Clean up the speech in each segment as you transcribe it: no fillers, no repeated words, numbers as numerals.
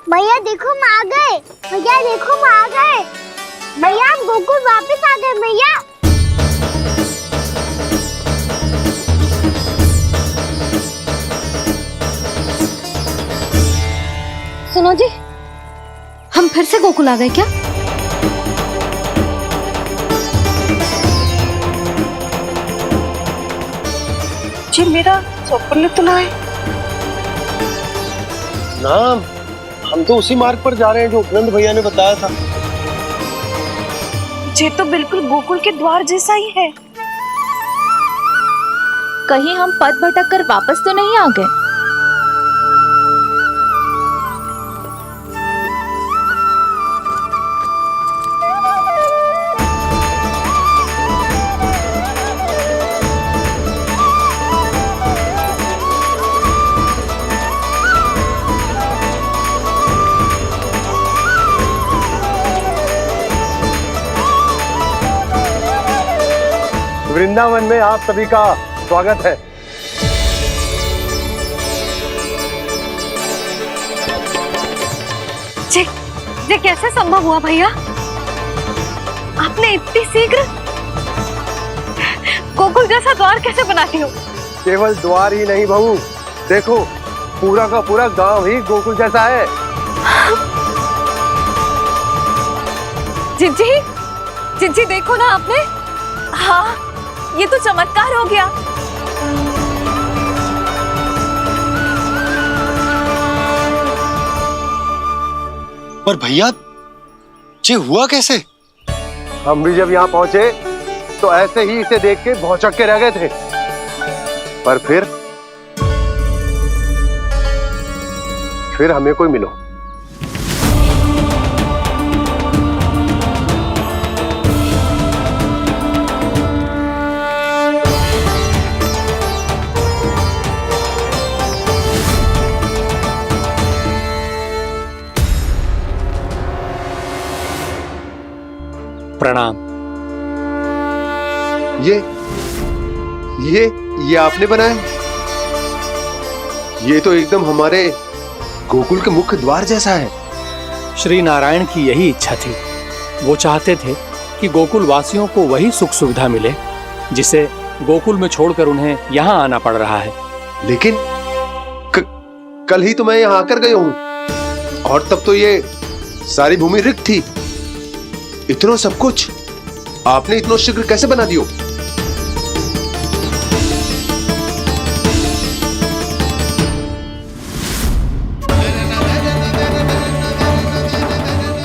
भैया देखो हम आ गए। भैया देखो हम आ गए। भैया हम गोकुल वापस आ गए भैया। सुनो जी, हम फिर से गोकुल आ गए क्या? जी मेरा स्वप्न तो ना है। ना, हम तो उसी मार्ग पर जा रहे हैं जो उपनंद भैया ने बताया था। ये तो बिल्कुल गोकुल के द्वार जैसा ही है। कहीं हम पथ भटक कर वापस तो नहीं आ गए? वृंदावन में आप सभी का स्वागत है। ये कैसे संभव हुआ भैया? आपने इतनी शीघ्र गोकुल जैसा द्वार कैसे बनाती हो? केवल द्वार ही नहीं बहू, देखो पूरा का पूरा गांव ही गोकुल जैसा है। जिज्जी, जिज्जी देखो ना आपने। हाँ, ये तो चमत्कार हो गया। पर भैया ये हुआ कैसे? हम भी जब यहाँ पहुंचे तो ऐसे ही इसे देख के भौचक के रह गए थे, पर फिर हमें कोई मिलो। प्रणाम। ये आपने बनाया? ये तो एकदम हमारे गोकुल के मुख्य द्वार जैसा है। श्री नारायण की यही इच्छा थी। वो चाहते थे कि गोकुल वासियों को वही सुख सुविधा मिले जिसे गोकुल में छोड़कर उन्हें यहाँ आना पड़ रहा है। लेकिन कल ही तो मैं यहाँ आकर गया हूँ और तब तो ये सारी भूमि रिक्त थी। इतना सब कुछ आपने इतना शीघ्र कैसे बना दियो?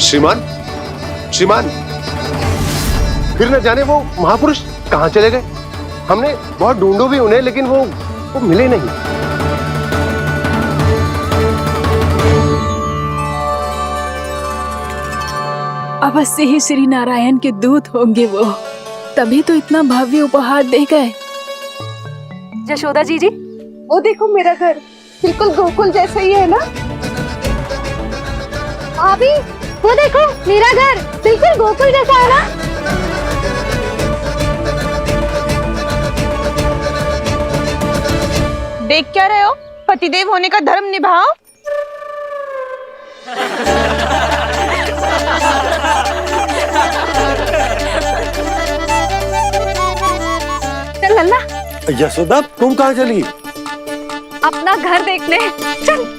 श्रीमान, श्रीमान, फिर न जाने वो महापुरुष कहां चले गए। हमने बहुत ढूंढो भी उन्हें, लेकिन वो मिले नहीं। अवश्य ही श्री नारायण के दूत होंगे वो, तभी तो इतना भव्य उपहार दे गए। यशोदा जी, वो देखो मेरा घर बिल्कुल गोकुल जैसा ही है ना? भाभी वो देखो मेरा घर बिल्कुल गोकुल जैसा है ना? देख क्या रहे हो? पतिदेव होने का धर्म निभाओ। चल लल्ला, यशोदा तुम कहां चली? अपना घर देखने चल।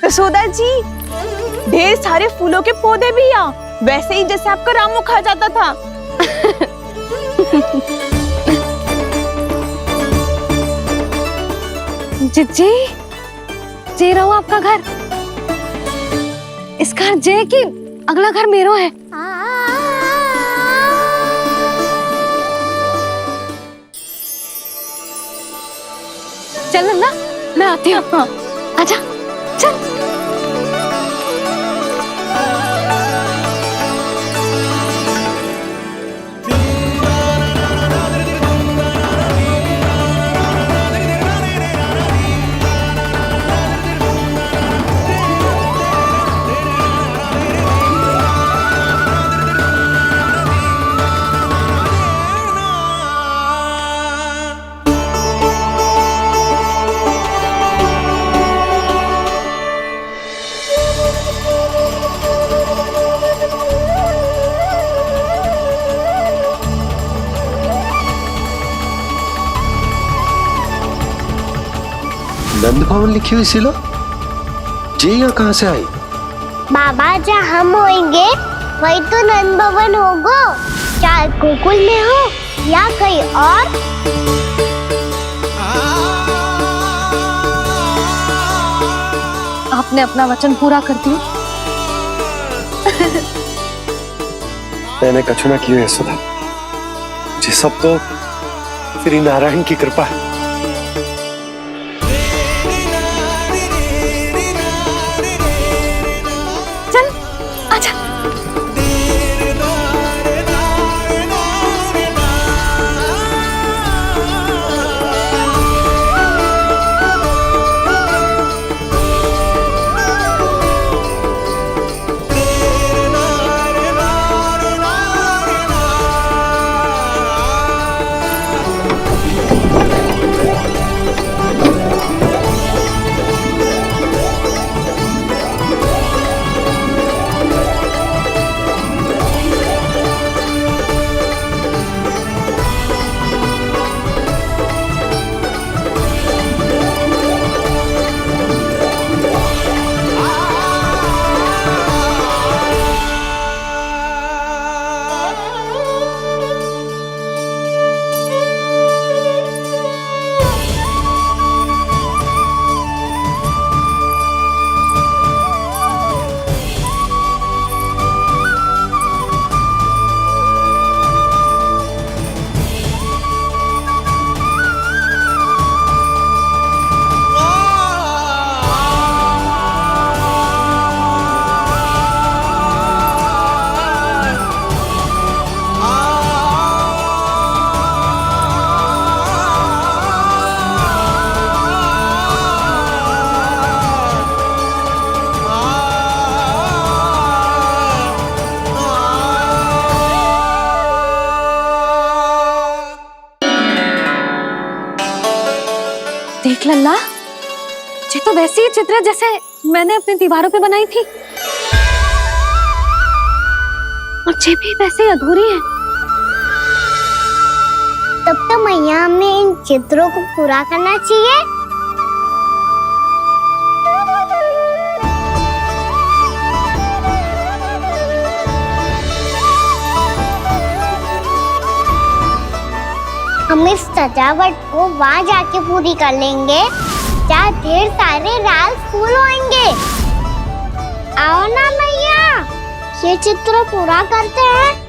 यशोदा जी, ढेर सारे फूलों के पौधे भी यहाँ, वैसे ही जैसे आपका रामू खा जाता था। जी जे रहो आपका घर। इस घर जे की अगला घर मेरो है। चल नन्ना, मैं आती हूँ। हाँ। आजा चल। नंद भवन लिखी हुई सिला, जे यहाँ कहाँ से आई? बाबा जहाँ हम होंगे वही तो नंद भवन होगा, चाहे गोकुल में हो या कहीं और। आपने अपना वचन पूरा कर दिया। मैंने कछु ना किए है सुधा, ये सब तो श्री नारायण की कृपा है। चल आजा। देख लल्ला, ये तो वैसी ही चित्र है जैसे मैंने अपनी दीवारों पे बनाई थी, और ये भी वैसे ही अधूरी है। तब तो मैया हमें इन चित्रों को पूरा करना चाहिए। हम इस सजावट को वहाँ जाके पूरी कर लेंगे जहाँ ढेर सारे लाल फूल होंगे। आओ ना मैया, ये चित्र पूरा करते हैं।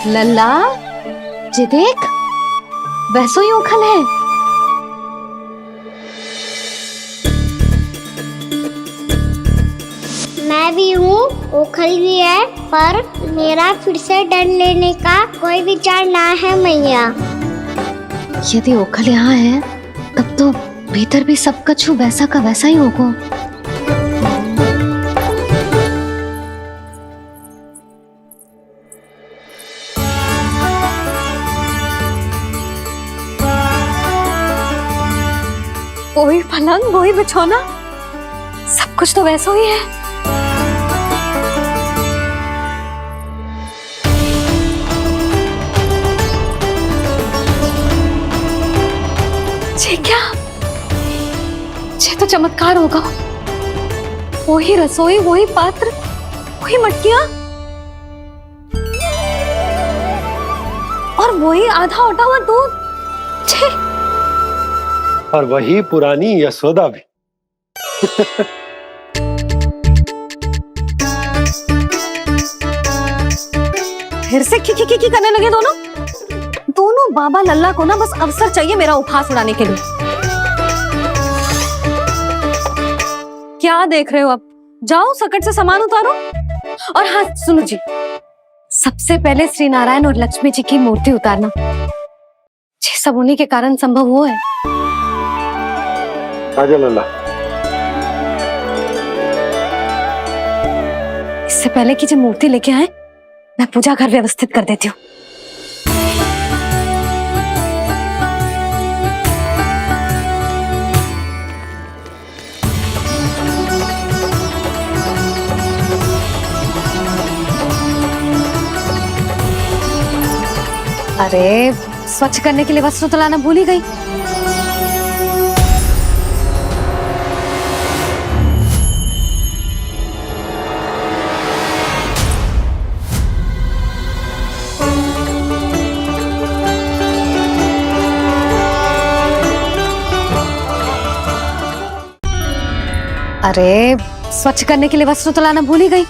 लल्ला, ये देख, वैसो ही ओखल है। मैं भी हूँ, ओखल भी है, पर मेरा फिर से डर लेने का कोई विचार ना है मैया। यदि ओखल यहाँ है, तब तो भीतर भी सब कछु वैसा का वैसा ही होगा। वही पलंग, वही बिछौना, सब कुछ तो वैसा ही है। ये क्या? ये तो चमत्कार होगा। वही रसोई, वही पात्र, वही मटकियां और वही आधा उटा हुआ दूध। छे! और वही पुरानी यशोदा भी। फिर से खी करने लगे दोनों। दोनों बाबा लल्ला को ना बस अवसर चाहिए मेरा उपहास उड़ाने के लिए। क्या देख रहे हो? अब जाओ, सकट से सामान उतारो। और हाँ सुनो जी, सबसे पहले श्री नारायण और लक्ष्मी जी की मूर्ति उतारना। ये सब उन्हीं के कारण संभव हुआ है। आजा लल्ला। इससे पहले कि जो मूर्ति लेके आए, मैं पूजा घर व्यवस्थित कर देती हूँ। अरे, स्वच्छ करने के लिए वस्त्र तो लाना भूल ही गई। अरे, स्वच्छ करने के लिए वस्त्र तो लाना भूल ही गई।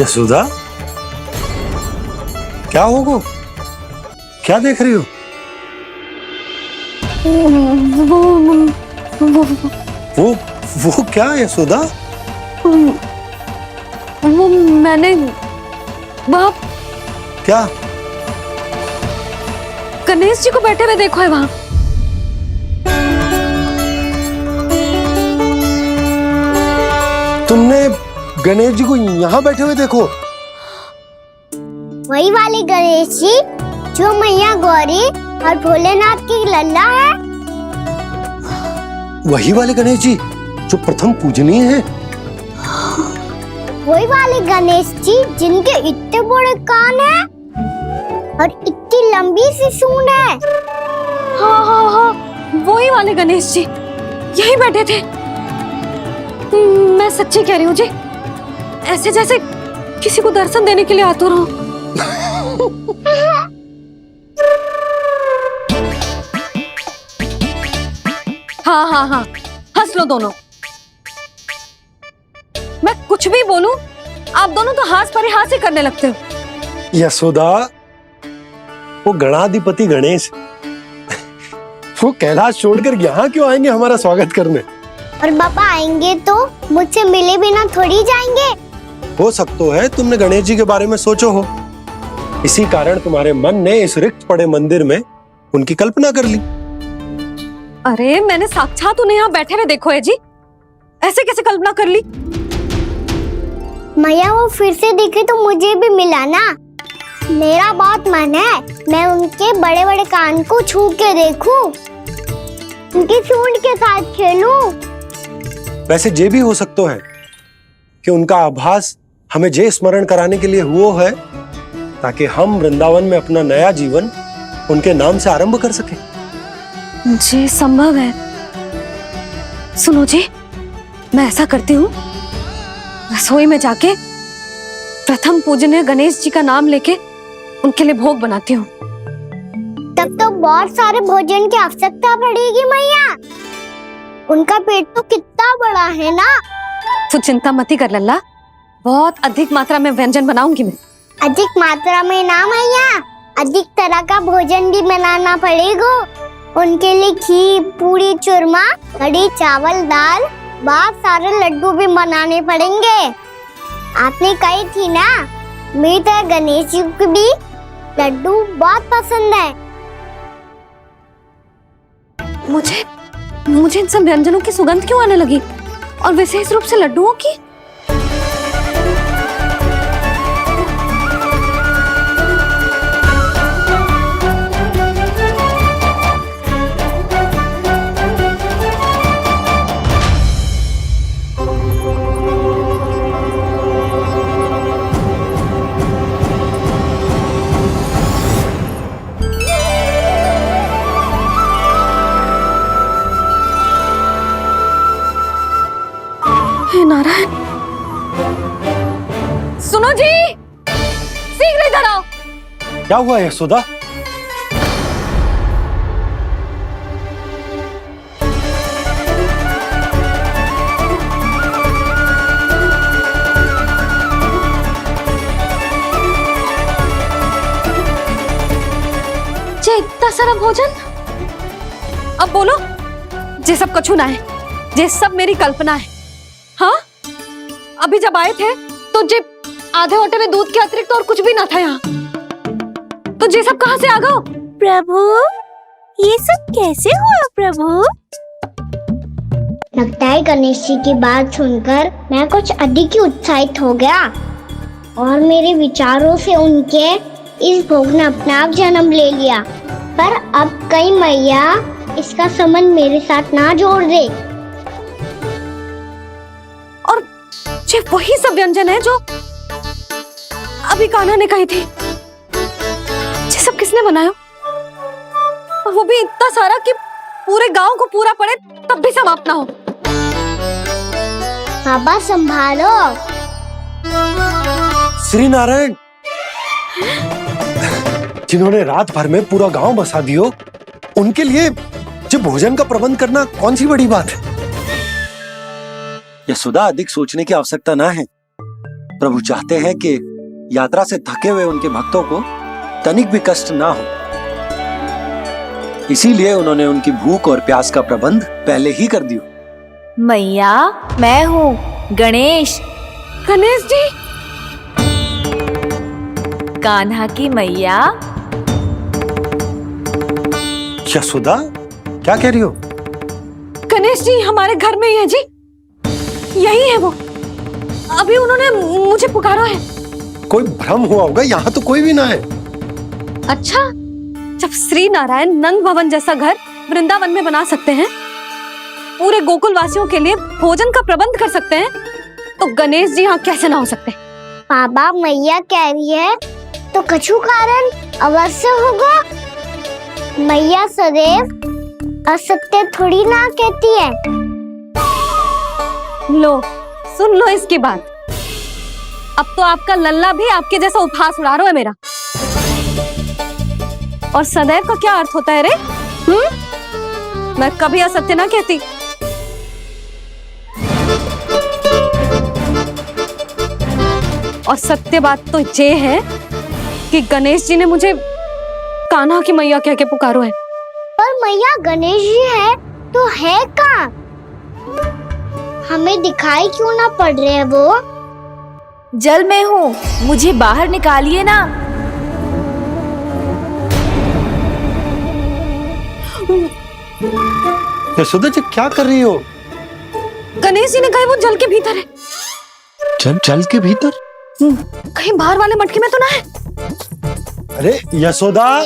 यशोदा, क्या होगा? क्या देख रही हो? वो क्या यशोदा? वो मैंने बाप क्या? गणेश जी को बैठे हुए देखो है वहां। तुमने गणेश जी को यहाँ बैठे हुए देखो? वही वाले गणेश जी जो मैया गौरी और भोलेनाथ की लल्ला है। वही वाले गणेश जी जो प्रथम पूजनीय हैं। वही वाले गणेश जी जिनके इतने बड़े कान हैं और इतनी लंबी सी सूंड है। हाँ हाँ हाँ, वही वाले गणेश जी यही बैठे थे। मैं सच्ची कह रही हूँ जी, ऐसे जैसे किसी को दर्शन देने के लिए आतुर हूँ। हाँ हाँ हाँ, हंस लो दोनों। मैं कुछ भी बोलूं, आप दोनों तो हाथ पर हाथ ही करने लगते हो। यशोदा, वो गणाधिपति गणेश वो कैलाश छोड़कर यहाँ क्यों आएंगे हमारा स्वागत करने? और पापा आएंगे तो मुझसे मिले बिना थोड़ी जाएंगे। हो सकता है तुमने गणेश जी के बारे में सोचो हो, इसी कारण तुम्हारे मन ने इस रिक्त पड़े मंदिर में उनकी कल्पना कर ली। अरे मैंने साक्षात उन्हें यहाँ बैठे हुए देखो है जी, ऐसे कैसे कल्पना कर ली? मैया वो फिर से दिखे तो मुझे भी मिला ना। मेरा बहुत मन है मैं उनके बड़े बड़े कान को छू के देखूं, उनकी सूंड के साथ खेलूं। वैसे ये भी हो सकता है कि उनका आभास हमें जे स्मरण कराने के लिए हुआ है ताकि हम वृंदावन में अपना नया जीवन उनके नाम से आरंभ कर सके। जी संभव है। सुनो जी, मैं ऐसा करती हूँ, रसोई में जाके प्रथम पूजनीय गणेश जी का नाम लेके उनके लिए भोग बनाती हूँ। तब तो बहुत सारे भोजन की आवश्यकता पड़ेगी मैया। उनका पेट तो कितना बड़ा है ना। तू चिंता मत ही कर लल्ला, बहुत अधिक मात्रा में व्यंजन बनाऊंगी मैं। अधिक मात्रा में ना मैया, अधिक तरह का भोजन भी बनाना पड़ेगा। उनके लिए खीर, पूरी, चूरमा, कढ़ी, चावल, दाल, बहुत सारे लड्डू भी बनाने पड़ेंगे। आपने कही थी ना, मेरी तरह गणेश जी को भी लड्डू बहुत पसंद है। मुझे इन सब व्यंजनों की सुगंध क्यों आने लगी, और विशेष रूप से लड्डुओं की? हे नारायण, सुनो जी, शीघ्र इधर आओ। क्या हुआ यशोदा? जे इतना सारा भोजन, अब बोलो, जे सब कछु ना है, जे सब मेरी कल्पना है। हाँ, अभी जब आए थे तो जे आधे ओटे में दूध के अतिरिक्त और कुछ भी ना था यहाँ, तो जे सब कहाँ से आ गए? प्रभु, ये सब कैसे हुआ प्रभु? लगता है गणेश जी की बात सुनकर मैं कुछ अधिक ही उत्साहित हो गया और मेरे विचारों से उनके इस भोग ने अपने आप जन्म ले लिया। पर अब कहीं मैया इसका संबंध मेरे साथ ना जोड़ दे। और ये वही सब व्यंजन है जो अभी कान्हा ने कही थी। ये सब किसने बनाया? और वो भी इतना सारा कि पूरे गांव को पूरा पड़े तब भी समाप्त ना हो। बाबा संभालो। श्री नारायण, जिन्होंने रात भर में पूरा गांव बसा दियो, उनके लिए जो भोजन का प्रबंध करना कौन सी बड़ी बात है? यशोदा, अधिक सोचने की आवश्यकता ना है। प्रभु चाहते हैं कि यात्रा से थके हुए उनके भक्तों को तनिक भी कष्ट ना हो, इसीलिए उन्होंने उनकी भूख और प्यास का प्रबंध पहले ही कर दियो। मैया, मैं हूँ गणेश, गणेश जी, कान्हा की मैया। यशोदा, क्या कह रही हो? गणेश जी हमारे घर में ही है जी, यही है वो। अभी उन्होंने मुझे पुकारा है। कोई भ्रम हुआ होगा, यहाँ तो कोई भी ना है। अच्छा, जब श्री नारायण नंद भवन जैसा घर वृंदावन में बना सकते हैं, पूरे गोकुल वासियों के लिए भोजन का प्रबंध कर सकते हैं, तो गणेश जी यहाँ कैसे ना हो सकते? बाबा, मैया कह रही है तो कछु कारण अवश्य होगा। मैया सदैव असत्य थोड़ी ना कहती है। लो, सुन लो इसकी बात। अब तो आपका लल्ला भी आपके जैसा उपहास उड़ा रहा है मेरा। और सदैव का क्या अर्थ होता है रे? मैं कभी असत्य ना कहती। और सत्य बात तो ये है कि गणेश जी ने मुझे कान्हा की मैया कह के पुकारो है। पर मैया गणेश जी है तो है कहाँ? हमें दिखाई क्यों ना पड़ रहे हैं वो? जल में हूँ, मुझे बाहर निकालिए ना। यशोदा जी, क्या कर रही हो? गणेश जी ने कहा वो जल के भीतर है। जल के भीतर? कहीं बाहर वाले मटके में तो ना है? अरे यशोदा!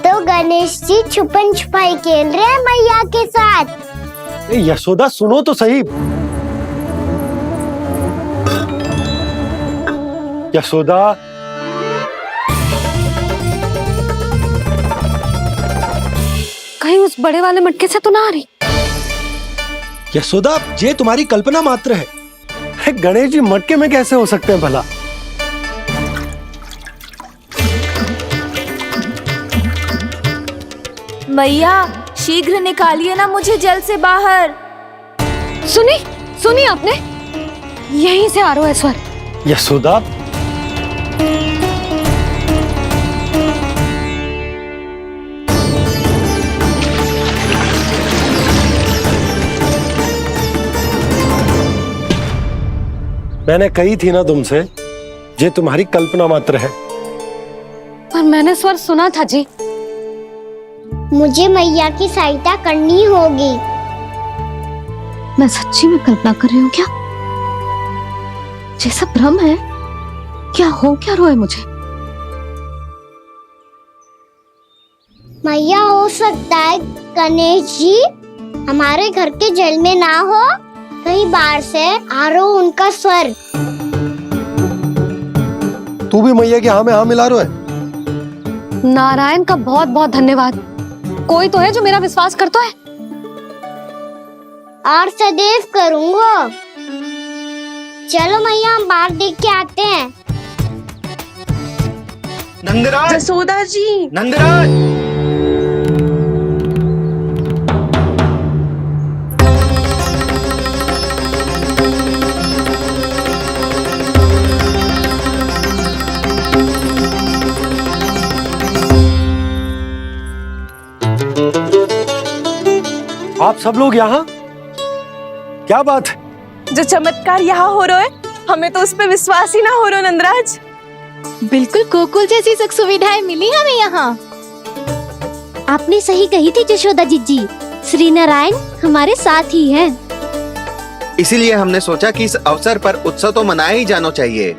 तो गणेश जी छुपन छुपाई खेल रहे हैं मैया के साथ। यशोदा सुनो तो सही। यशोदा, कहीं उस बड़े वाले मटके से तो ना आ रही। यशोदा, ये तुम्हारी कल्पना मात्र है। गणेश जी मटके में कैसे हो सकते हैं भला? मैया शीघ्र निकालिए ना मुझे जल से बाहर। सुनी सुनी आपने? यहीं से आ रहा है स्वर। यशोदा, मैंने कही थी ना तुमसे, ये तुम्हारी कल्पना मात्र है। पर मैंने स्वर सुना था जी। मुझे मैया की सहायता करनी होगी। मैं सच्ची में कल्पना कर रही हूँ क्या? ये सब भ्रम है क्या? हो क्या रहा है मुझे? मैया, हो सकता है गणेश जी हमारे घर के जल में ना हो, कहीं बाहर से आ रहा हो उनका स्वर। तू भी मैया के हाँ में हाँ मिला रहा है। नारायण का बहुत बहुत धन्यवाद। कोई तो है जो मेरा विश्वास करता है। और सदैव करूंगा। चलो मैया, हम बाहर देख के आते हैं। नंदराज, जसोदा जी, नंदराज, आप सब लोग यहाँ? क्या बात है? जो चमत्कार यहाँ हो रहा है, हमें तो उस पे विश्वास ही ना हो रहा नंदराज। बिल्कुल गोकुल जैसी सुख सुविधाएं मिली हमें यहाँ। आपने सही कही थी यशोदा जीजी, श्री नारायण हमारे साथ ही हैं। इसीलिए हमने सोचा कि इस अवसर पर उत्सव तो मनाया ही जाना चाहिए।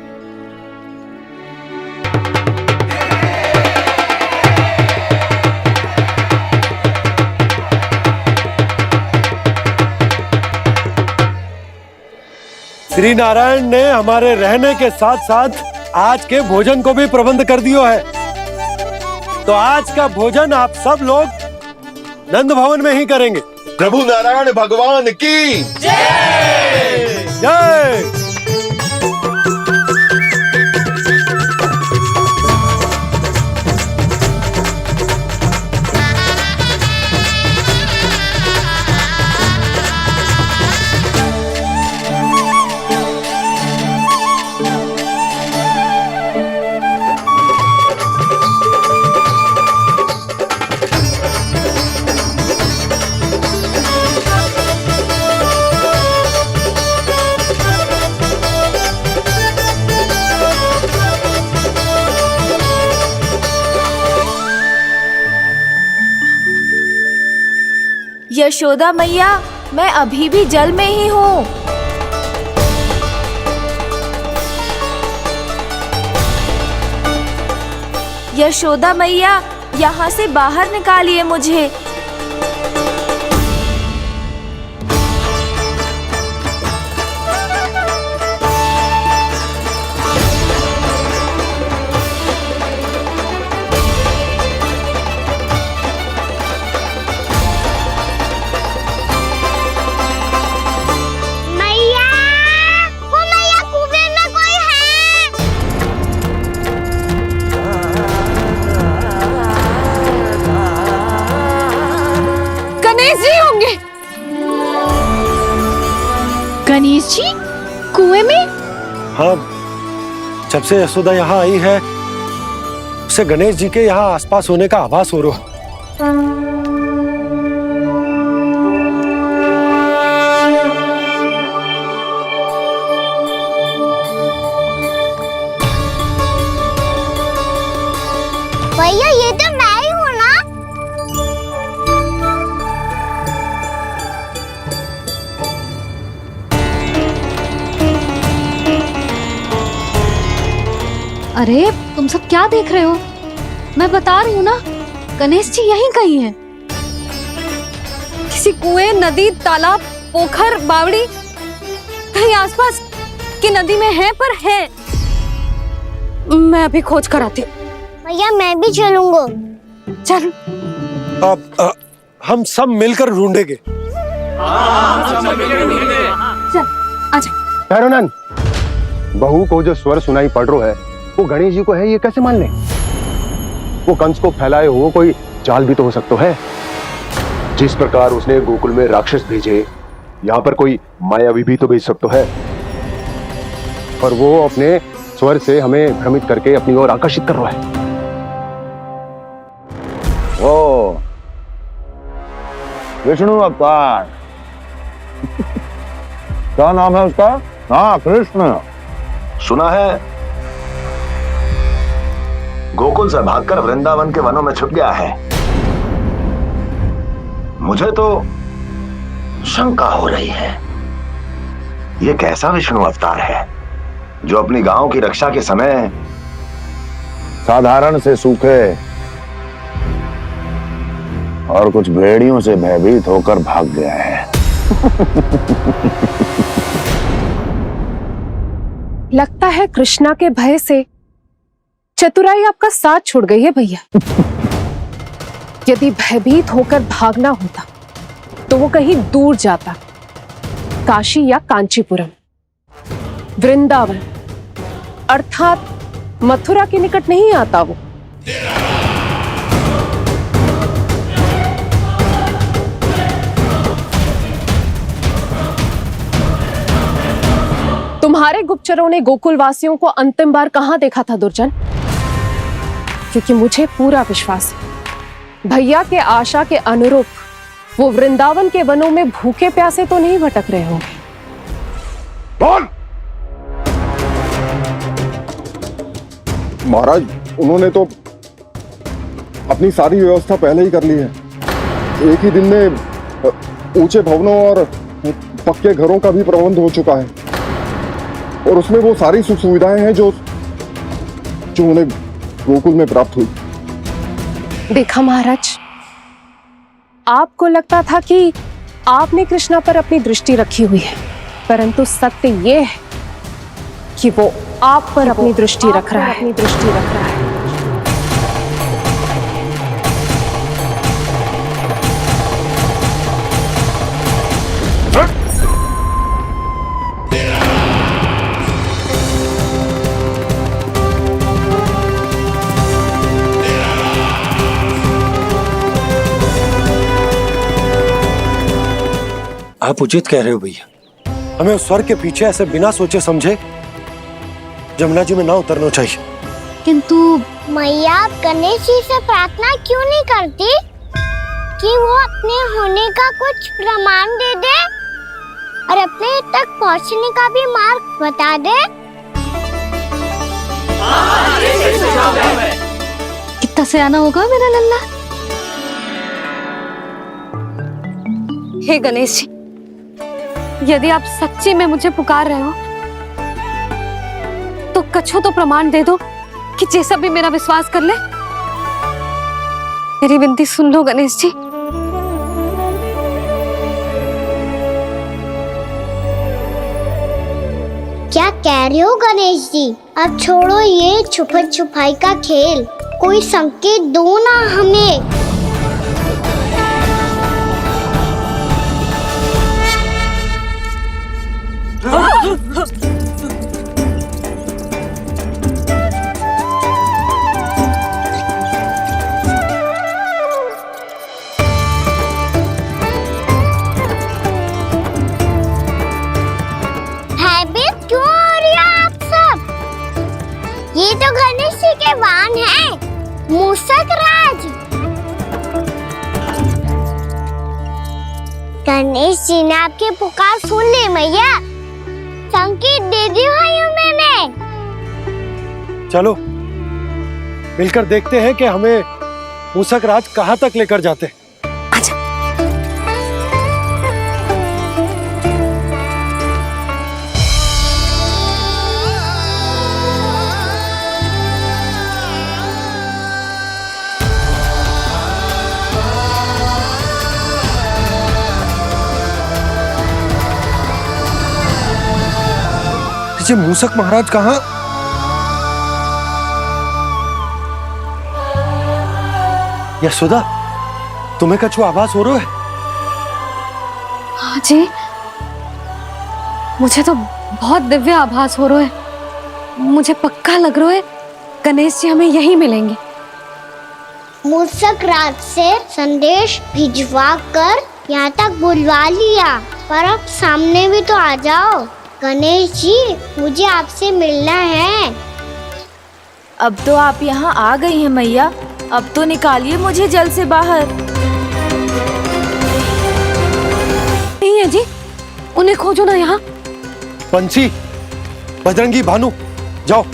श्री नारायण ने हमारे रहने के साथ साथ आज के भोजन को भी प्रबंध कर दिया है। तो आज का भोजन आप सब लोग नंद भवन में ही करेंगे। प्रभु नारायण भगवान की जय जय। यशोदा मैया, मैं अभी भी जल में ही हूँ। यशोदा मैया, यहाँ से बाहर निकालिए मुझे। मैया, वो मैया, कुएं में कोई है। गणेश जी होंगे। गणेश जी कुएं में? हाँ, जब से यशोदा यहाँ आई है उसे गणेश जी के यहाँ आसपास होने का आभास हो रहा है। भैया, ये तो मैं ही हूँ ना। अरे तुम सब क्या देख रहे हो? मैं बता रही हूँ ना, गणेश जी यहीं कहीं हैं। किसी कुएं, नदी, तालाब, पोखर, बावड़ी कहीं आसपास की नदी में है, पर है। मैं अभी खोज कर आती हूँ। भैया मैं भी चलूंगा। चल। अब हम सब मिलकर ढूंढेंगे। चल आजा। भैरवनंद, बहू को जो स्वर सुनाई पड़ रहा है वो गणेश जी को है, ये कैसे मान ले? वो कंस को फैलाए हुए कोई चाल भी तो हो सकता है। जिस प्रकार उसने गोकुल में राक्षस भेजे, यहाँ पर कोई मायावी भी तो भेज सकता है। पर वो अपने स्वर से हमें भ्रमित करके अपनी ओर आकर्षित कर रहा है। ओ विष्णु अवतार। क्या नाम है उसका? हाँ, कृष्ण। सुना है गोकुल से भागकर वृंदावन के वनों में छुप गया है। मुझे तो शंका हो रही है, ये कैसा विष्णु अवतार है जो अपनी गांव की रक्षा के समय साधारण से सूखे और कुछ भेड़ियों से भयभीत होकर भाग गया है। लगता है कृष्णा के भय से चतुराई आपका साथ छोड़ गई है भैया। यदि भयभीत होकर भागना होता तो वो कहीं दूर जाता, काशी या कांचीपुरम, वृंदावन अर्थात मथुरा के निकट नहीं आता वो। तुम्हारे गुप्तचरों ने गोकुल वासियों को अंतिम बार कहां देखा था दुर्जन? क्योंकि मुझे पूरा विश्वास है भैया के आशा के अनुरूप वो वृंदावन के वनों में भूखे प्यासे तो नहीं भटक रहे होंगे। बोल। महाराज, उन्होंने तो अपनी सारी व्यवस्था पहले ही कर ली है। एक ही दिन में ऊंचे भवनों और पक्के घरों का भी प्रबंध हो चुका है और उसमें वो सारी सुख सुविधाएं हैं जो उन्हें गोकुल में प्राप्त हुई। देखा महाराज, आपको लगता था कि आपने कृष्णा पर अपनी दृष्टि रखी हुई है, परंतु सत्य ये है कि वो आप पर अपनी दृष्टि रख रहा है। आप उचित कह रहे हो भैया, हमें उस स्वर के पीछे ऐसे बिना सोचे समझे जमुना जी में ना उतरना चाहिए। किंतु मैया, आप गणेश जी से प्रार्थना क्यों नहीं करती कि वो अपने होने का कुछ प्रमाण दे दे और अपने तक पहुंचने का भी मार्ग बता दे? कितना सयाना होगा मेरा लल्ला। हे गणेश जी, यदि आप सच्ची में मुझे पुकार रहे हो तो कछो तो प्रमाण दे दो कि जैसा भी मेरा विश्वास कर ले। मेरी विनती सुन लो गणेश जी। क्या कह रहे हो गणेश जी? अब छोड़ो ये छुपन छुपाई का खेल, कोई संकेत दो ना हमें। भयभीत क्यों हो रही हो आप सब? ये तो गणेश जी के वाहन हैं, मूषक राज। गणेश जी ने आपकी पुकार सुन ली मैया, संकेत दे दी भाइयों मैंने। चलो मिलकर देखते हैं कि हमें मूषक राज कहां तक लेकर जाते हैं। ये मूसक महाराज कहाँ? यशोदा, तुम्हें कछु आभास हो रहा है? हाँ जी, मुझे तो बहुत दिव्य आभास हो रहा है। मुझे पक्का लग रहा है गणेश जी हमें यहीं मिलेंगे। मूसक राज से संदेश भिजवा कर यहाँ तक बुलवा लिया, पर अब सामने भी तो आ जाओ। गणेश जी, मुझे आपसे मिलना है। अब तो आप यहाँ आ गई हैं मैया, अब तो निकालिए मुझे जल से बाहर। नहीं है जी, उन्हें खोजो ना यहाँ। पंछी, बजरंगी, भानु, जाओ।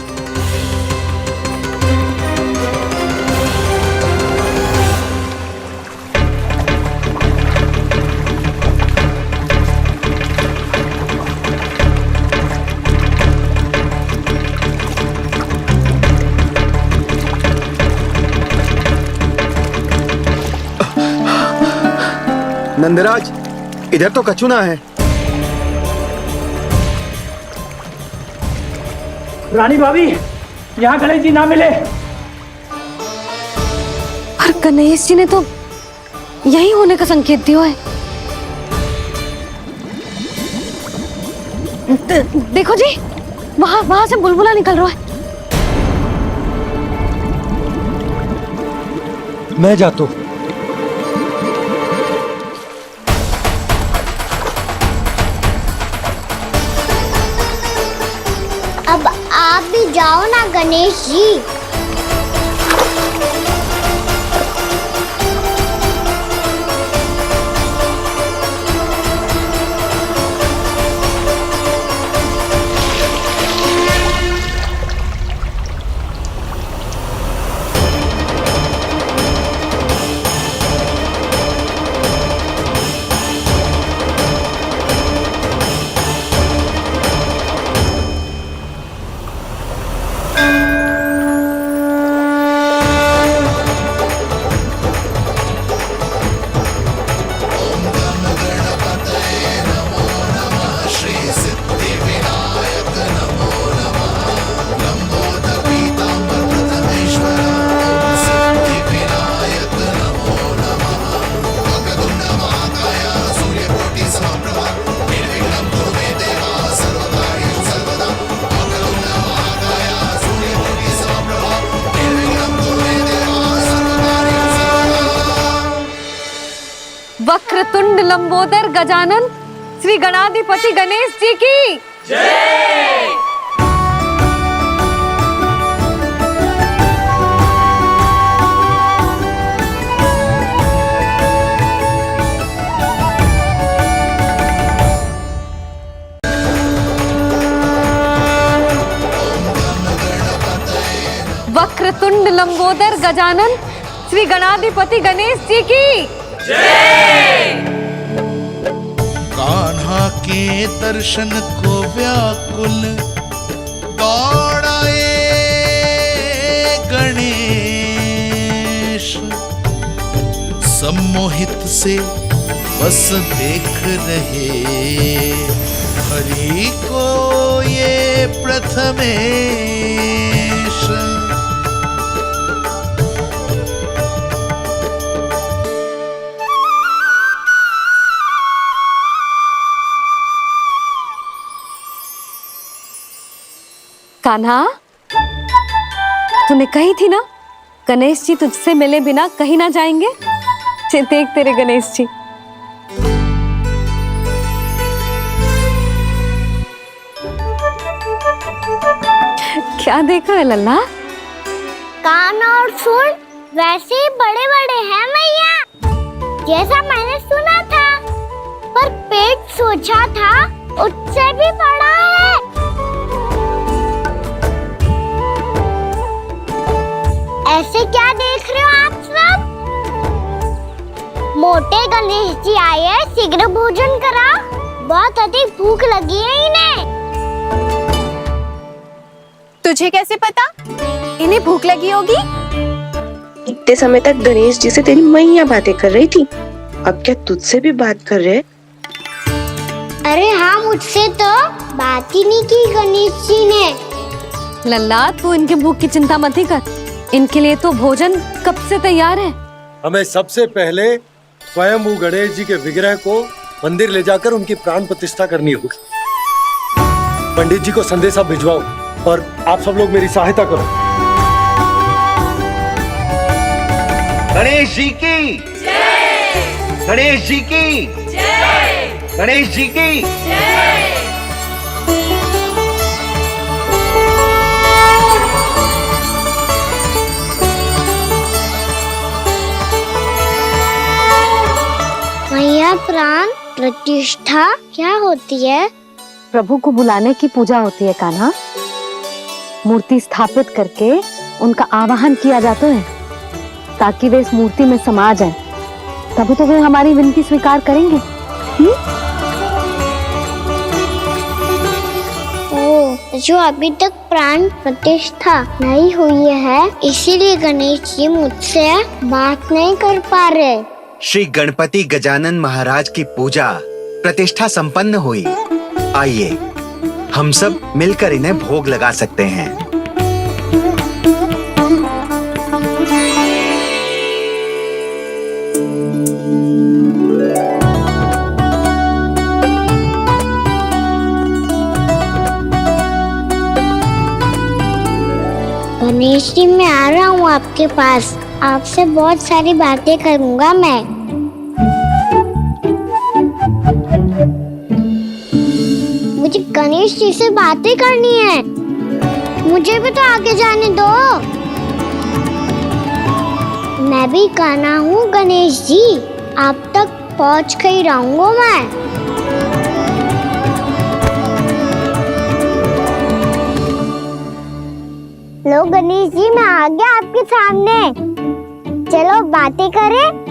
नंदराज, इधर तो कछु ना है। रानी भाभी, यहाँ गणेश जी ना मिले। पर गणेश जी ने तो यही होने का संकेत दिया है। देखो जी, वहां से बुलबुला निकल रहा है। मैं जाता हूँ। अब आप भी जाओ ना गणेश जी। वक्रतुंड लंबोदर गजानन श्री गणाधिपति गणेश जी की जय। वक्रतुंड लंबोदर गजानन श्री गणाधिपति गणेश जी की जय। कान्हा के दर्शन को व्याकुल दौड़ाए गणेश, सम्मोहित से बस देख रहे हरि को ये प्रथमेश। कान्हा, तूने कही थी ना गणेश जी तुझसे मिले बिना कहीं ना जाएंगे। देख तेरे गणेश जी। क्या देख रहा है लल्ला? कान और सुन वैसे ही बड़े बड़े हैं मैया, जैसा मैंने सुना था, पर पेट सोचा था उससे भी बड़ा है। ऐसे क्या देख रहे हो आप सब? मोटे गणेश जी आए हैं, शीघ्र भोजन करा, बहुत अधिक भूख लगी है इन्हें। तुझे कैसे पता इन्हें भूख लगी होगी? इतने समय तक गणेश जी से तेरी मैया बातें कर रही थी, अब क्या तुझसे भी बात कर रहे? अरे हाँ, मुझसे तो बात बात ही नहीं की गणेश जी ने। लल्ला तू इनके भूख की चिंता मत ही कर, इनके लिए तो भोजन कब से तैयार है। हमें सबसे पहले स्वयं गणेश जी के विग्रह को मंदिर ले जाकर उनकी प्राण प्रतिष्ठा करनी होगी। पंडित जी को संदेशा भिजवाओ और आप सब लोग मेरी सहायता करो। गणेश जी की जय, गणेश जी की जय, गणेश जी की जय। मैया प्राण प्रतिष्ठा क्या होती है? प्रभु को बुलाने की पूजा होती है कान्हा। मूर्ति स्थापित करके उनका आवाहन किया जाता है ताकि वे इस मूर्ति में समा जाएं। तभी तो वे हमारी विनती स्वीकार करेंगे। ओ, जो अभी तक प्राण प्रतिष्ठा नहीं हुई है इसीलिए गणेश जी मुझसे बात नहीं कर पा रहे। श्री गणपति गजानन महाराज की पूजा प्रतिष्ठा संपन्न हुई। आइए हम सब मिलकर इन्हें भोग लगा सकते हैं। गणेश जी मैं आ रहा हूँ आपके पास, आपसे बहुत सारी बातें करूँगा मैं। मुझे गणेश जी से बातें करनी है, मुझे भी तो आगे जाने दो। मैं भी कान्हा हूँ गणेश जी, आप तक पहुँच कर ही रहूँगा मैं। लो गणेश जी मैं आ गया आपके सामने, चलो बातें करें।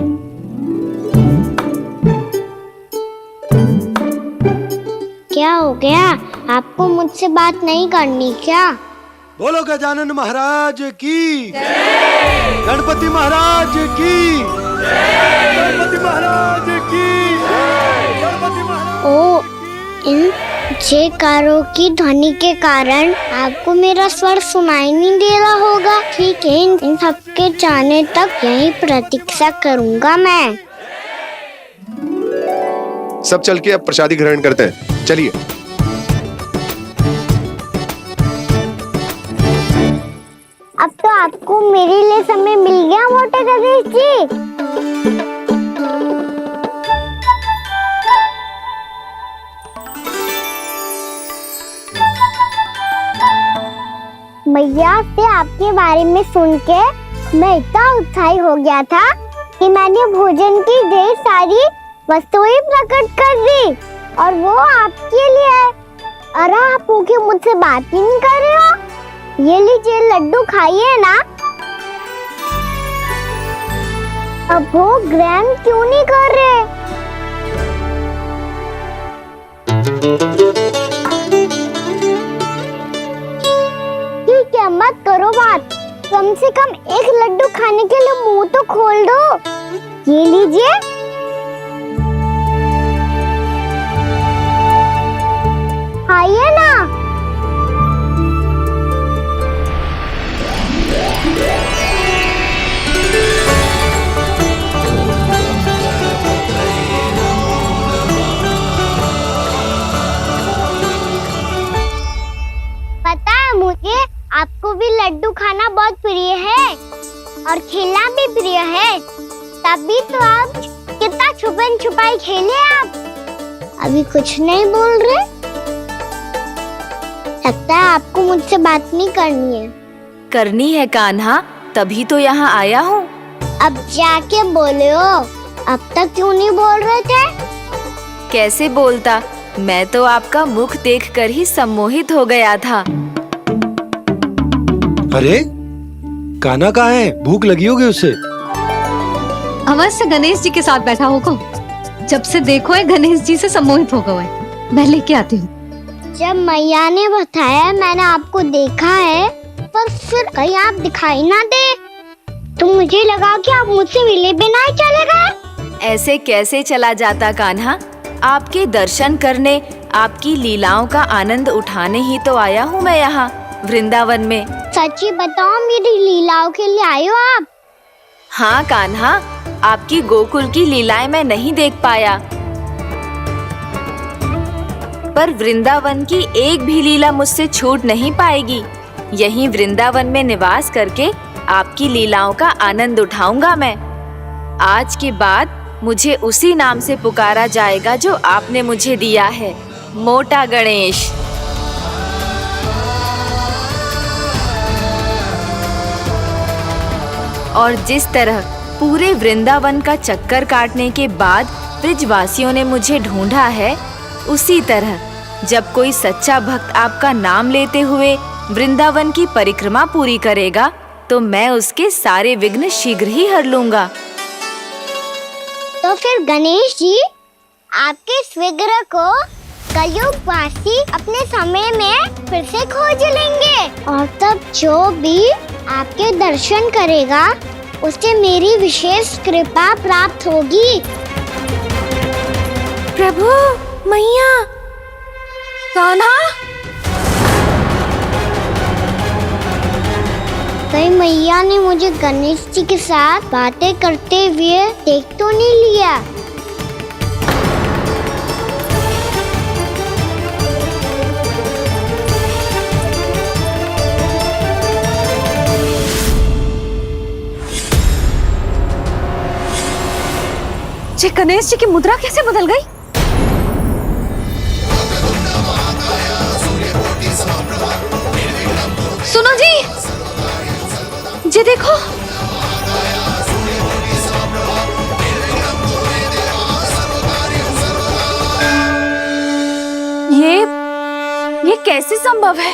क्या हो गया, आपको मुझसे बात नहीं करनी क्या? बोलो गजानन महाराज की जय, गणपति महाराज की जय, गणपति महाराज की जय, गणपति महाराज। ओ, इन जयकारों की ध्वनि के कारण आपको मेरा स्वर सुनाई नहीं दे रहा होगा। ठीक है, इन सबके जाने तक यही प्रतीक्षा करूंगा मैं। सब चल के अब प्रसादी ग्रहण करते हैं, चलिए। अब तो आपको मेरे लिए समय मिल गया मोटे गणेश जी। मैया से आपके बारे में सुन के मैं इतना उत्साही हो गया था कि मैंने भोजन की ढेर सारी वस्तुएं प्रकट कर दी और वो आपके लिए। अरे आप भूखे मुझसे बात ही नहीं कर रहे हो। ये लीजिए लड्डू खाइए ना। अब वो ग्रहण क्यों नहीं कर रहे? ठीक है, मत करो बात, कम से कम एक लड्डू खाने के लिए मुंह तो खोल दो। ये लीजिए। खाइए ना। पता है मुझे आपको भी लड्डू खाना बहुत प्रिय है और खेलना भी प्रिय है, तभी तो आप कितना छुपन छुपाई खेले। आप अभी कुछ नहीं बोल रहे, लगता है आपको मुझसे बात नहीं करनी है। करनी है कान्हा, तभी तो यहाँ आया हूँ। अब जाके बोले हो, अब तक क्यों नहीं बोल रहे थे? कैसे बोलता, मैं तो आपका मुख देखकर ही सम्मोहित हो गया था। अरे कान्हा कहाँ है? भूख लगी होगी उसे। अवश्य गणेश जी के साथ बैठा होगा, जब से देखो है गणेश जी से सम्मोहित हो गए। मैं लेके आती हूँ। जब मैया ने बताया मैंने आपको देखा है, पर फिर कहीं आप दिखाई ना दे तो मुझे लगा कि आप मुझसे मिले बिना ही चले गए। ऐसे कैसे चला जाता कान्हा, आपके दर्शन करने आपकी लीलाओं का आनंद उठाने ही तो आया हूँ मैं यहाँ वृंदावन में। सच्ची बताओ, मेरी लीलाओं के लिए आए हो आप? हाँ कान्हा, आपकी गोकुल की लीलाएं मैं नहीं देख पाया, पर वृंदावन की एक भी लीला मुझसे छूट नहीं पाएगी। यहीं वृंदावन में निवास करके आपकी लीलाओं का आनंद उठाऊंगा मैं। आज के बाद मुझे उसी नाम से पुकारा जाएगा जो आपने मुझे दिया है, मोटा गणेश। और जिस तरह पूरे वृंदावन का चक्कर काटने के बाद ब्रिजवासियों ने मुझे ढूंढा है, उसी तरह जब कोई सच्चा भक्त आपका नाम लेते हुए वृंदावन की परिक्रमा पूरी करेगा तो मैं उसके सारे विघ्न शीघ्र ही हर लूंगा। तो फिर गणेश जी, आपके इस विग्रह को कलयुग वासी अपने समय में फिर से खोज लेंगे और तब जो भी आपके दर्शन करेगा उसे मेरी विशेष कृपा प्राप्त होगी। प्रभु, मैया, कान्हा, कहीं मैया ने मुझे गणेश जी के साथ बातें करते हुए देख तो नहीं लिया? ये गणेश जी की मुद्रा कैसे बदल गई? सुनो जी, ये देखो। ये कैसे संभव है?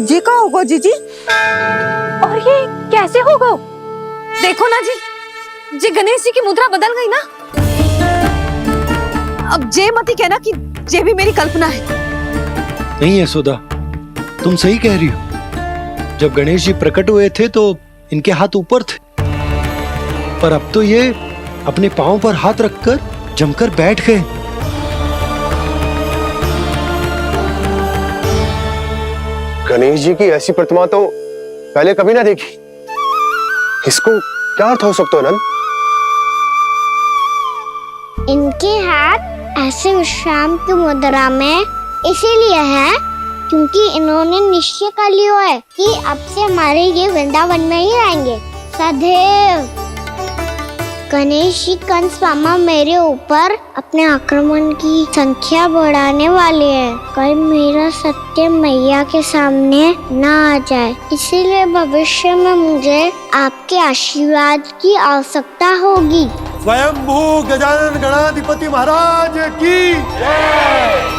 ये क्या होगा जीजी? और ये कैसे होगा? देखो ना जी, जे गणेश जी की मुद्रा बदल गई ना। अब जे मत ही कहना कि जे भी मेरी कल्पना है। नहीं यशोदा, तुम सही कह रही हो। जब गणेश जी प्रकट हुए थे तो इनके हाथ ऊपर थे, पर अब तो ये अपने पांव पर हाथ रखकर जमकर बैठ गए। गणेश जी की ऐसी प्रतिमा तो पहले कभी ना देखी। इसको क्या अर्थ हो सकता है नंद? इनके हाथ ऐसे विश्राम की मुद्रा में इसीलिए है क्योंकि इन्होंने निश्चय कर लिया है कि अब से हमारे ये वृंदावन में ही रहेंगे सदैव। गणेश जी कंस मामा मेरे ऊपर अपने आक्रमण की संख्या बढ़ाने वाले हैं, कल मेरा सत्य मैया के सामने ना आ जाए, इसीलिए भविष्य में मुझे आपके आशीर्वाद की आवश्यकता होगी। स्वयंभू गजानन गणाधिपति महाराज की जय।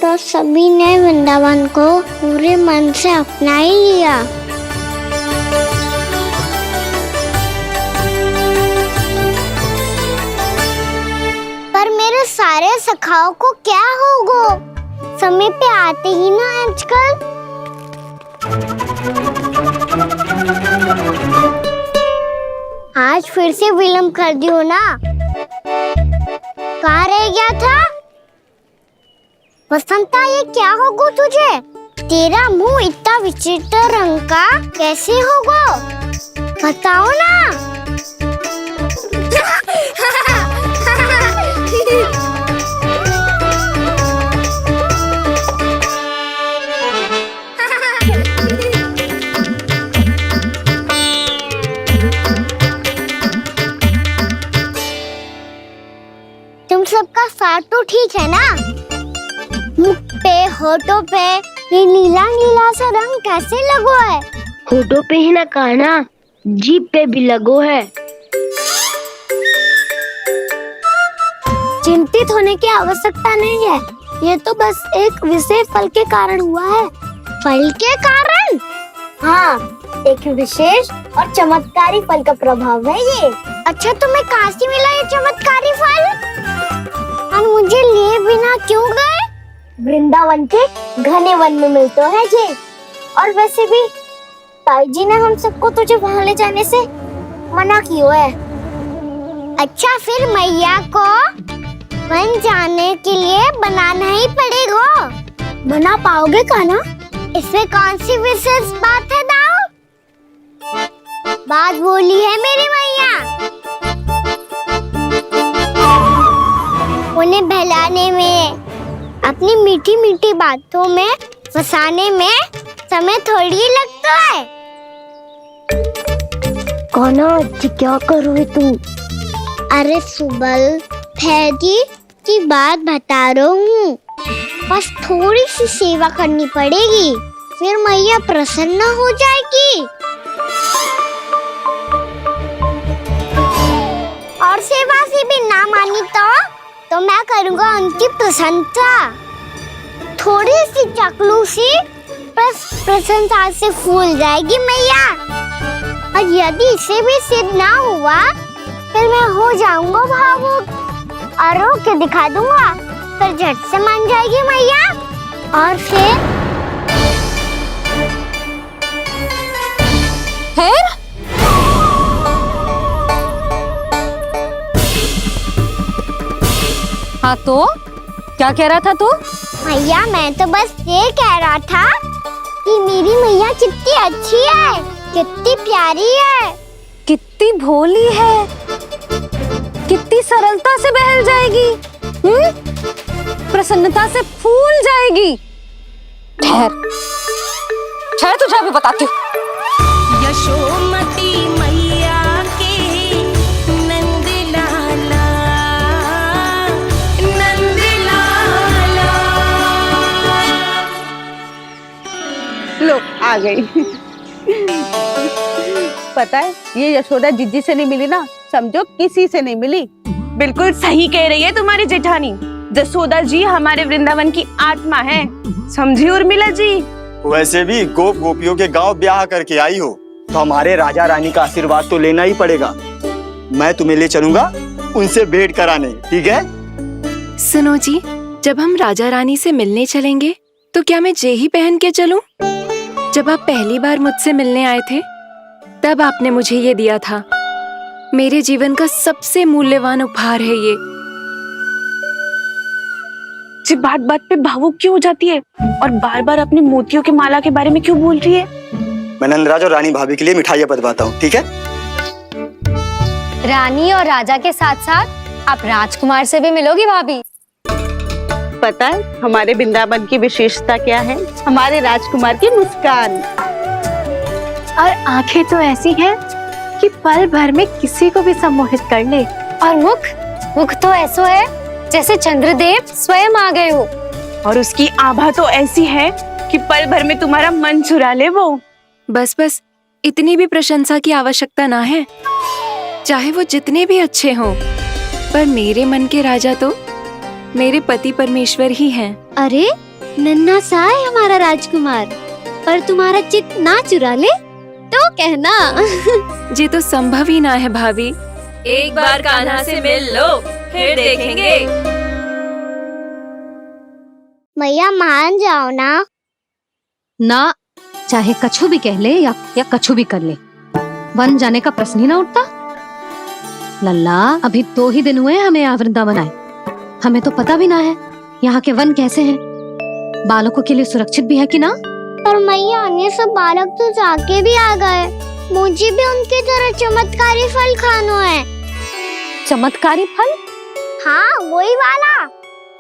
तो सभी ने वृंदावन को पूरे मन से अपना ही लिया। पर मेरे सारे सखाओं को क्या होगा? समय पे आते ही ना आजकल। आज फिर से विलंब कर दियो ना। कहाँ रह गया था? वसंता, ये क्या होगा तुझे? तेरा मुंह इतना विचित्र रंग का कैसे होगा? बताओ ना। तुम सबका साथ तो ठीक है ना? मुख पे, होठों पे ये नीला नीला सा रंग कैसे लगो है? होठों पे ही ना कान्हा, जीभ पे भी लगो है। चिंतित होने की आवश्यकता नहीं है, ये तो बस एक विशेष फल के कारण हुआ है। फल के कारण? हाँ, एक विशेष और चमत्कारी फल का प्रभाव है ये। अच्छा, तुम्हें कहाँ से मिला ये चमत्कारी फल? वृंदावन के घने वन में मिलते हैं जी। और वैसे भी ताई जी ने हम सबको तुझे वहाँ ले जाने से मना किया है। अच्छा, फिर मैया को वन जाने के लिए बनाना ही पड़ेगा। बना पाओगे कान्हा? इसमें कौन सी विशेष बात है दाऊ? बात बोली है मेरी मैया। उन्हें बहलाने में, अपनी मीठी मीठी बातों में फंसाने में समय थोड़ी लगता है। कान्हा क्या करोगे तू? अरे सुबल, फैजी की बात बता रहा हूँ। बस थोड़ी सी सेवा करनी पड़ेगी, फिर मैया प्रसन्न हो जाएगी। और सेवा से भी ना मानी तो मैं करूँगा उनकी प्रशंसा। थोड़ी सी चाकलूसी प्रशंसा से फूल जाएगी मैया। और यदि इसे भी सिद्ध ना हुआ, फिर मैं हो जाऊंगा भावुक और रो के दिखा दूंगा। फिर झट से मान जाएगी मैया। और फिर हाँ तो क्या कह रहा था तू? मैया, मैं तो बस ये कह रहा था कि मेरी मैया कितनी अच्छी है, कितनी प्यारी है, कितनी भोली है, कितनी सरलता से बहल जाएगी, प्रसन्नता से फूल जाएगी। ठहर तुझे अभी बताती हूँ। यशोमती मैया के नंद लाला, नंद लाला। लो आ गई। पता है, ये यशोदा जिज्जी से नहीं मिली ना, समझो किसी से नहीं मिली। बिल्कुल सही कह रही है तुम्हारी जेठानी। यशोदा जी हमारे वृंदावन की आत्मा है, समझी उर्मिला जी? वैसे भी गोप गोपियों के गांव ब्याह करके आई हो, तो हमारे राजा रानी का आशीर्वाद तो लेना ही पड़ेगा। मैं तुम्हें ले चलूंगा उनसे भेंट कराने, ठीक है? सुनो जी, जब हम राजा रानी से मिलने चलेंगे तो क्या मैं जे ही पहन के चलूं? जब आप पहली बार मुझसे मिलने आए थे, तब आपने मुझे ये दिया था। मेरे जीवन का सबसे मूल्यवान उपहार है ये। जी बात बात पे भावुक क्यों हो जाती है और बार बार अपनी मोतियों के माला के बारे में क्यों बोल रही है? मैं नंदराज और रानी भाभी के लिए मिठाइयाँ बंटवाता हूँ, ठीक है? रानी और राजा के साथ साथ आप राजकुमार से भी मिलोगी भाभी। पता है हमारे वृंदावन की विशेषता क्या है? हमारे राजकुमार की मुस्कान और आंखें तो ऐसी हैं कि पल भर में किसी को भी सम्मोहित कर ले। और मुख तो ऐसा है जैसे चंद्रदेव स्वयं आ गए हो। और उसकी आभा तो ऐसी है कि पल भर में तुम्हारा मन चुरा ले वो। बस इतनी भी प्रशंसा की आवश्यकता ना है, चाहे वो जितने भी अच्छे हों, पर मेरे मन के राजा तो मेरे पति परमेश्वर ही हैं। अरे नन्हा सा है हमारा राजकुमार, पर तुम्हारा चित्त ना चुरा ले तो कहना। ये तो संभव ही ना है भाभी। एक बार कान्हा से मिल लो, फिर देखेंगे। मैया मान जाओ ना। चाहे कछु भी कह ले या कछु भी कर ले, वन जाने का प्रश्न ही ना उठता। लल्ला, अभी 2 ही दिन हुए हमें यहाँ वृंदावन आए। हमें तो पता भी ना है यहाँ के वन कैसे हैं, बालकों के लिए सुरक्षित भी है कि ना। पर मैया, अन्य सब बालक तो जाके भी आ गए। मुझे भी उनकी तरह चमत्कारी फल खाना है। चमत्कारी फल? हाँ, वही वाला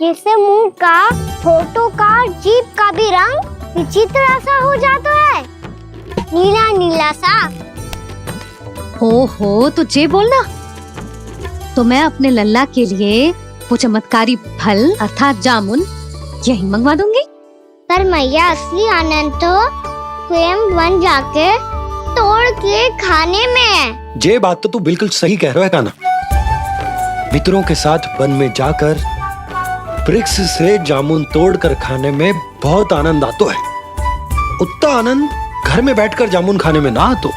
जिससे मुंह का, होठों का, जीभ का भी रंग विचित्र सा हो जाता है, नीला नीला सा। हो तो जे बोलना। तो मैं अपने लल्ला के लिए वो चमत्कारी फल अर्थात जामुन यही मंगवा दूंगी। पर मैया, असली आनंद तो स्वयं वन जाके तोड़ के खाने में है। ये बात तो तू बिल्कुल सही कह रहा है कान्हा। मित्रों के साथ वन में जाकर वृक्ष से जामुन तोड़कर खाने में बहुत आनंद आता है। उतना आनंद घर में बैठकर जामुन खाने में ना आतो।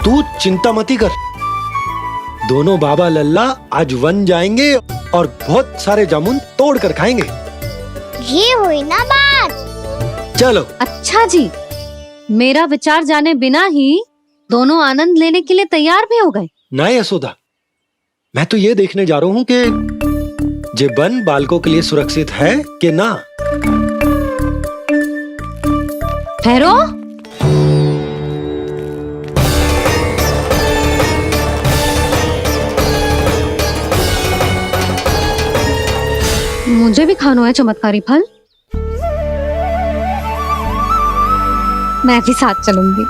तू चिंता मती कर, दोनों बाबा लल्ला आज वन जाएंगे और बहुत सारे जामुन तोड़कर खाएंगे। ये हुई ना बात। चलो। अच्छा जी, मेरा विचार जाने बिना ही दोनों आनंद लेने के लिए तैयार भी हो गए। ना यशोदा, मैं तो ये देखने जा रहा हूँ कि जीवन बालकों के लिए सुरक्षित है कि ना। ठहरो। मुझे भी खाना है चमत्कारी फल। मैं भी साथ चलूंगी।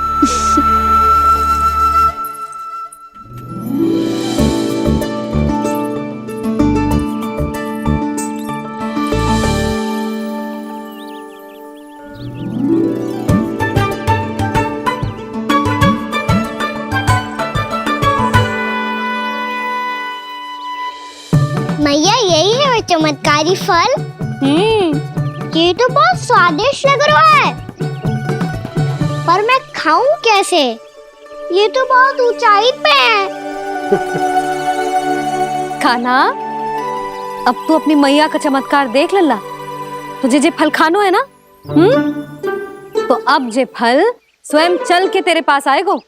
मैया यही है वो चमत्कारी फल। ये तो बहुत स्वादिष्ट लग रहा है, पर मैं खाऊं कैसे? ये तो बहुत ऊंचाई पे है। खाना, अब तू अपनी मैया का चमत्कार देख लल्ला। तुझे जे फल खानो है ना, तो अब जे फल स्वयं चल के तेरे पास आएगो।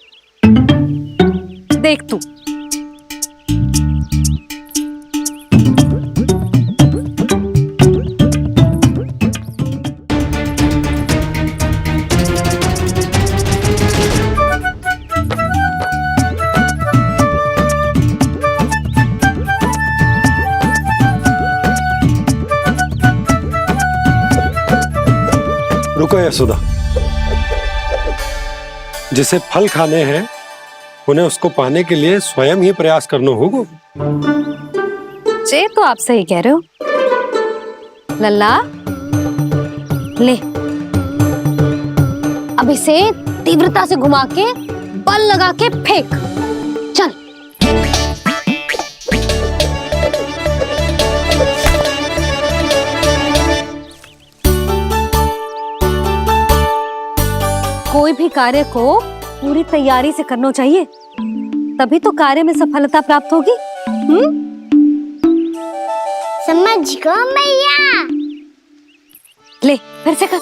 देख तू। रुको यशोदा, जिसे फल खाने हैं उन्हें उसको पाने के लिए स्वयं ही प्रयास करना होगा। जे तो आप सही कह रहे हो लल्ला। ले, अब इसे तीव्रता से घुमा के बल लगा के फेंक। चल। कोई भी कार्य को पूरी तैयारी से करना चाहिए, तभी तो कार्य में सफलता प्राप्त होगी। समझ गो मैया। ले, फिर से कर।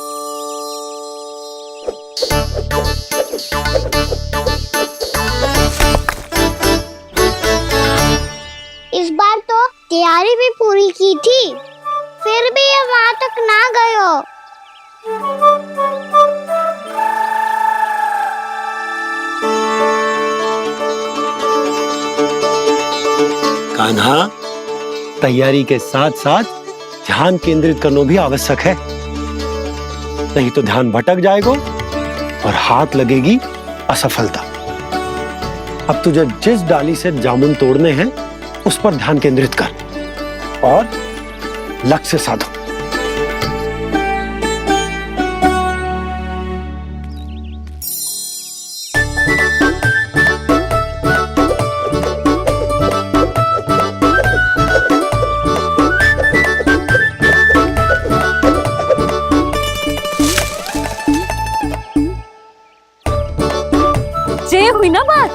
इस बार तो तैयारी भी पूरी की थी, फिर भी ये वहां तक ना गए हो। कान्हा, तैयारी के साथ साथ ध्यान केंद्रित करना भी आवश्यक है, नहीं तो ध्यान भटक जाएगा और हाथ लगेगी असफलता। अब तुझे जिस डाली से जामुन तोड़ने हैं उस पर ध्यान केंद्रित कर और लक्ष्य साधो। ये हुई ना बात।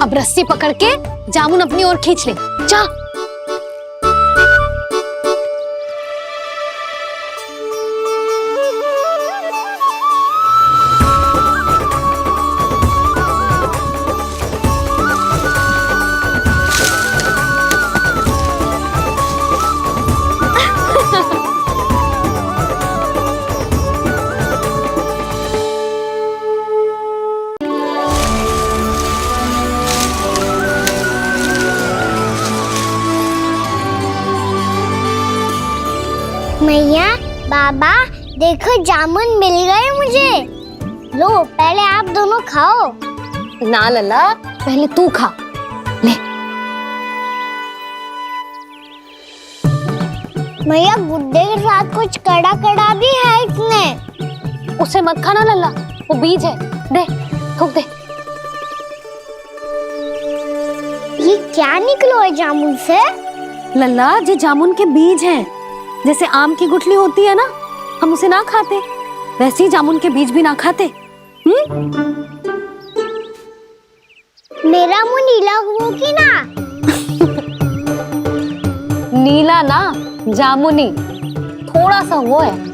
अब रस्सी पकड़ के जामुन अपनी ओर खींच ले। जा। मैया, बाबा, देखो जामुन मिल गए मुझे। लो, पहले आप दोनों खाओ। ना लल्ला, पहले तू खा। ले। मैया, गुड्डे के साथ कुछ कड़ा कड़ा भी है इसमें। उसे मत खाना लल्ला, वो बीज है। दे, थूक दे। ये क्या निकलो है जामुन से? लल्ला, ये जामुन के बीज हैं। जैसे आम की गुठली होती है ना, हम उसे ना खाते, वैसे ही जामुन के बीज भी ना खाते। मेरा मुंह नीला हुआ कि ना? नीला ना, जामुनी। थोड़ा सा वो है